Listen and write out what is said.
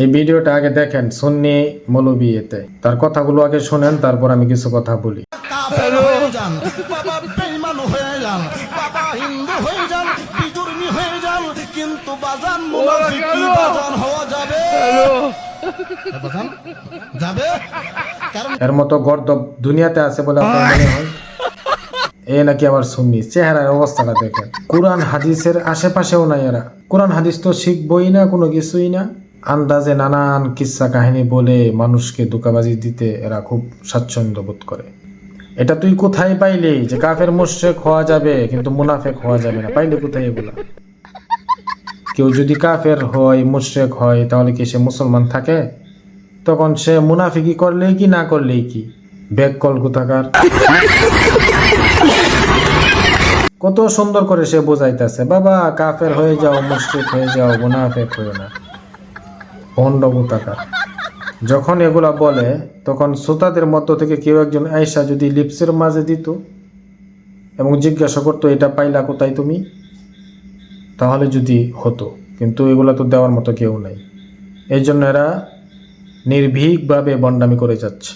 এই ভিডিওটা আগে দেখেন সুন্নি মৌলবী এতে, তার কথাগুলো আগে শুনেন, তারপর আমি কিছু কথা বলি। কাফের হয়ে যান, বাবা বেঈমান হয়ে যান, বাবা হিন্দু হয়ে যান, বিজুর্মি হয়ে যান, কিন্তু বাজান মুনাফিকি বাজান হওয়া যাবে। বাজান যাবে, কারণ এর মতো গর্দব দুনিয়াতে আছে বলে আপনার মনে হয়? এ নাকি আবার সুন্নি, চেহারার অবস্থাটা দেখেন। কোরআন হাদিসের আশেপাশেও নাই এরা। কোরআন হাদিস তো শিখবই না, কোনো কিছুই না। আন্দাজে নানান কিচ্ছা কাহিনী বলে মানুষকে ধোঁকাবাজি দিতে এরা খুব স্বাচ্ছন্দ্য বোধ করে। এটা তুই কোথায় পাইলি যে কাফের মুশরিক হওয়া যাবে কিন্তু মুনাফেক হওয়া যাবে না? পাইলি কোথায় এগুলা? কেউ যদি কাফের হয়, মুশরিক হয়, তাহলে কি সে মুসলমান থাকে? তখন সে মুনাফিকি করলেই কি, না করলেই কি? বেককল কোথাকার। কত সুন্দর করে সে বোঝাইতেছে, বাবা কাফের হয়ে যাও, মুশরিক হয়ে যাও, মুনাফেক হয়ে না। ভণ্ড কোথাকার। যখন এগুলা বলে তখন শ্রোতাদের মধ্য থেকে কেউ একজন আয়েশা যদি লিপসের মাঝে দিত এবং জিজ্ঞাসা করতো, এটা পাইলা কোথায় তুমি? তাহলে যদি হতো, কিন্তু এগুলা তো দেওয়ার মতো কেউ নাই। এই জন্য এরা নির্ভীকভাবে বন্ডামি করে যাচ্ছে।